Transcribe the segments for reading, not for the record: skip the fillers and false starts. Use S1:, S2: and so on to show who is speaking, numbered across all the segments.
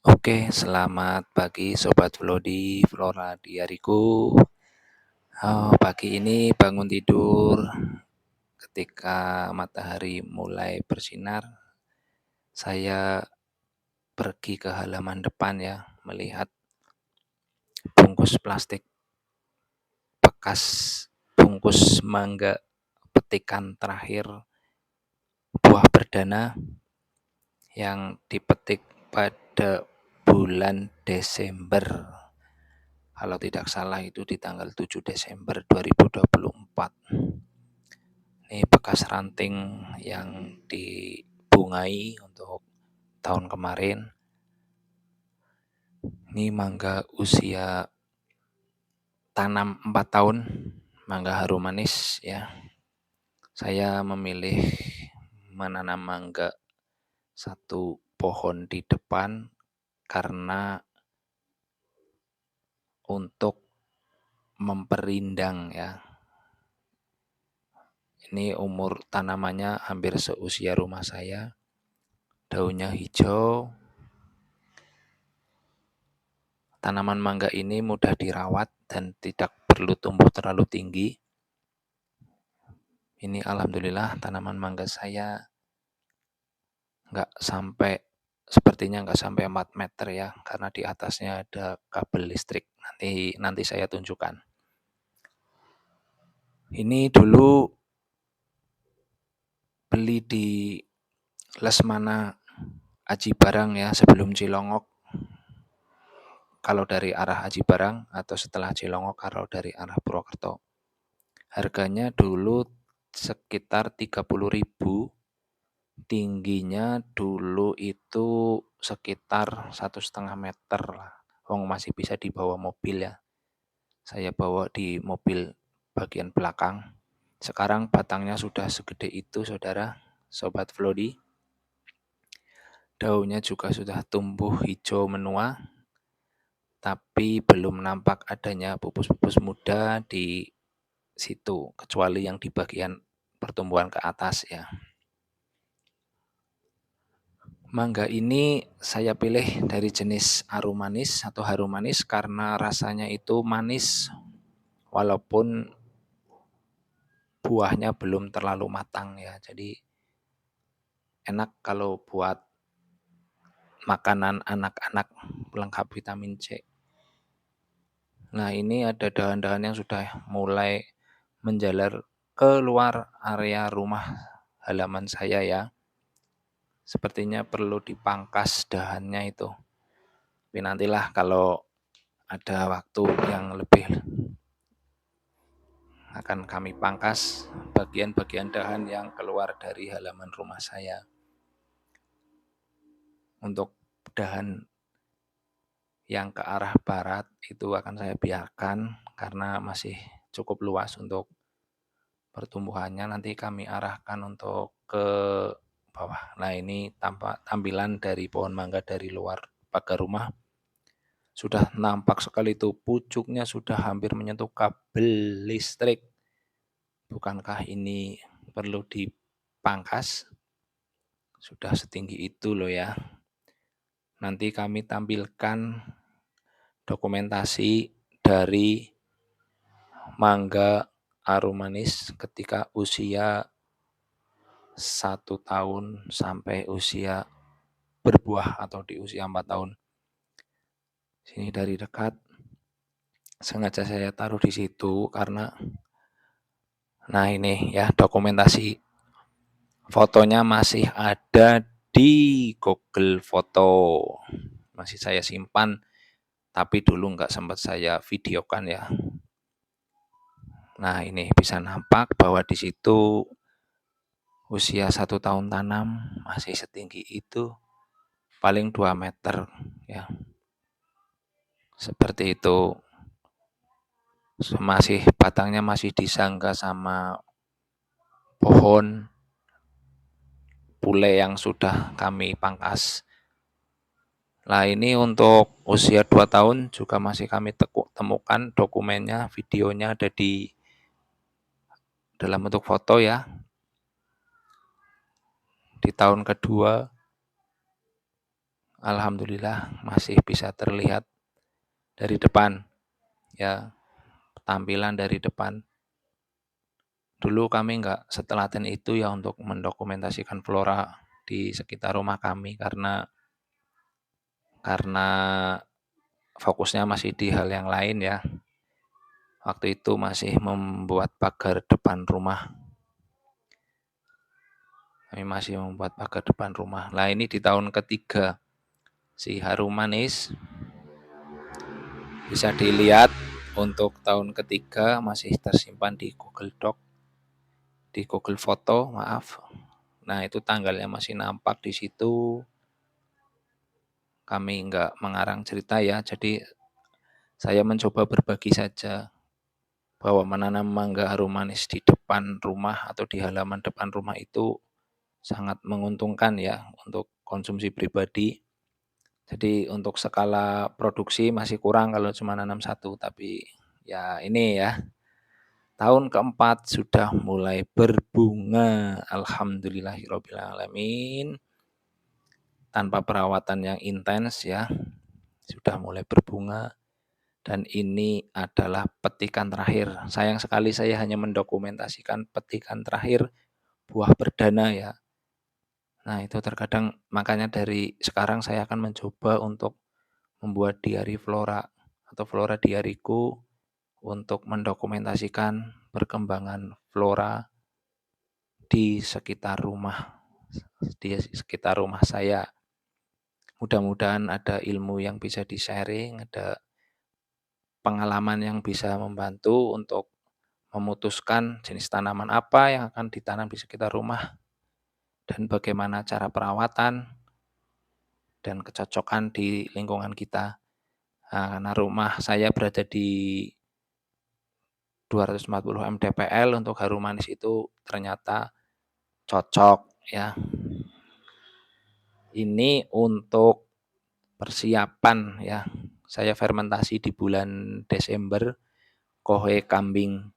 S1: Oke, selamat pagi Sobat Flodi, Flora Diariku. Pagi ini bangun tidur ketika matahari mulai bersinar. Saya pergi ke halaman depan ya, melihat bungkus plastik bekas bungkus mangga petikan terakhir buah perdana yang dipetik pada bulan Desember. Kalau tidak salah itu di tanggal 7 Desember 2024. Ini bekas ranting yang dibungai untuk tahun kemarin. Ini mangga usia tanam 4 tahun, mangga harum manis ya. Saya memilih menanam mangga satu pohon di depan karena untuk memperindang ya. Ini umur tanamannya hampir seusia rumah saya. Daunnya hijau. Tanaman mangga ini mudah dirawat dan tidak perlu tumbuh terlalu tinggi. Ini alhamdulillah tanaman mangga saya sepertinya nggak sampai 4 meter ya, karena di atasnya ada kabel listrik. Nanti saya tunjukkan. Ini dulu beli di Lesmana Aji Barang ya, sebelum Cilongok. Kalau dari arah Aji Barang atau setelah Cilongok kalau dari arah Purwokerto. Harganya dulu sekitar 30.000. Tingginya dulu itu sekitar 1,5 meter lah. Masih bisa dibawa mobil ya. Saya bawa di mobil bagian belakang. Sekarang batangnya sudah segede itu, saudara, Sobat Flodi. Daunnya juga sudah tumbuh hijau menua, tapi belum nampak adanya pupus-pupus muda di situ, kecuali yang di bagian pertumbuhan ke atas ya. Mangga ini saya pilih dari jenis arum manis atau harum manis karena rasanya itu manis walaupun buahnya belum terlalu matang ya. Jadi enak kalau buat makanan anak-anak pelengkap vitamin C. Nah, ini ada dahan-dahan yang sudah mulai menjalar keluar area rumah halaman saya ya. Sepertinya perlu dipangkas dahannya itu. Tapi nantilah kalau ada waktu yang lebih akan kami pangkas bagian-bagian dahan yang keluar dari halaman rumah saya. Untuk dahan yang ke arah barat itu akan saya biarkan karena masih cukup luas untuk pertumbuhannya. Nanti kami arahkan untuk ke bawah. Nah, ini tampilan dari pohon mangga dari luar pagar rumah. Sudah nampak sekali itu pucuknya sudah hampir menyentuh kabel listrik. Bukankah ini perlu dipangkas? Sudah setinggi itu loh ya. Nanti kami tampilkan dokumentasi dari mangga arum manis ketika usia 1 tahun sampai usia berbuah atau di usia 4 tahun. Sini dari dekat. Sengaja saya taruh di situ karena nah ini ya dokumentasi fotonya masih ada di Google Foto. Masih saya simpan, tapi dulu nggak sempat saya videokan ya. Nah, ini bisa nampak bahwa di situ usia 1 tahun tanam masih setinggi itu, paling 2 meter ya. Seperti itu. Batangnya masih disangga sama pohon pule yang sudah kami pangkas. Nah, ini untuk usia 2 tahun juga masih kami temukan dokumennya, videonya ada di dalam bentuk foto ya. Di tahun kedua alhamdulillah masih bisa terlihat dari depan, ya, tampilan dari depan. Dulu kami nggak setelaten itu ya untuk mendokumentasikan flora di sekitar rumah kami karena fokusnya masih di hal yang lain ya. Waktu itu masih membuat pagar depan rumah. Kami masih membuat pagar depan rumah. Nah ini di tahun ketiga si harum manis bisa dilihat untuk tahun ketiga masih tersimpan di Google Doc, di Google Foto, maaf. Nah itu tanggalnya masih nampak di situ. Kami nggak mengarang cerita ya, jadi saya mencoba berbagi saja bahwa menanam mangga harum manis di depan rumah atau di halaman depan rumah itu sangat menguntungkan ya untuk konsumsi pribadi. Jadi untuk skala produksi masih kurang kalau cuma nanam satu, tapi ya ini ya, tahun keempat sudah mulai berbunga. Alhamdulillahirrabbilalamin. Tanpa perawatan yang intens ya, sudah mulai berbunga. Dan ini adalah petikan terakhir. Sayang sekali saya hanya mendokumentasikan petikan terakhir buah perdana ya. Nah itu terkadang makanya dari sekarang saya akan mencoba untuk membuat diari flora atau flora diariku untuk mendokumentasikan perkembangan flora di sekitar rumah, saya. Mudah-mudahan ada ilmu yang bisa di-sharing, ada pengalaman yang bisa membantu untuk memutuskan jenis tanaman apa yang akan ditanam di sekitar rumah dan bagaimana cara perawatan dan kecocokan di lingkungan kita. Nah, karena rumah saya berada di 240 mdpl untuk harum manis itu ternyata cocok ya. Ini untuk persiapan ya. Saya fermentasi di bulan Desember kohe kambing.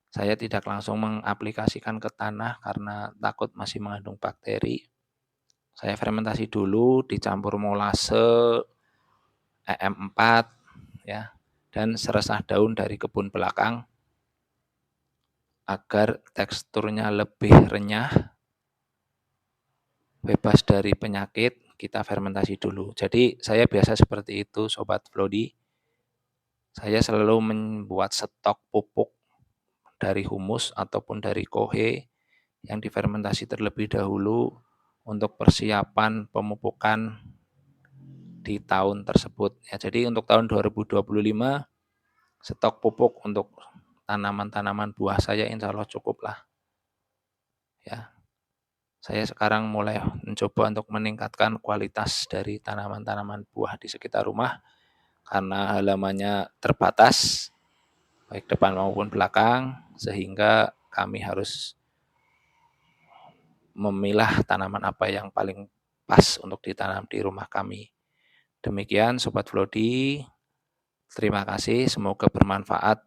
S1: Saya tidak langsung mengaplikasikan ke tanah karena takut masih mengandung bakteri. Saya fermentasi dulu dicampur molase EM4 ya dan seresah daun dari kebun belakang agar teksturnya lebih renyah, bebas dari penyakit, kita fermentasi dulu. Jadi saya biasa seperti itu Sobat Flodi. Saya selalu membuat stok pupuk dari humus ataupun dari kohe yang difermentasi terlebih dahulu untuk persiapan pemupukan di tahun tersebut. Ya, jadi untuk tahun 2025 stok pupuk untuk tanaman-tanaman buah saya insya Allah cukup lah. Ya, saya sekarang mulai mencoba untuk meningkatkan kualitas dari tanaman-tanaman buah di sekitar rumah karena halamannya terbatas, baik depan maupun belakang, sehingga kami harus memilah tanaman apa yang paling pas untuk ditanam di rumah kami. Demikian Sobat Flodi, terima kasih, semoga bermanfaat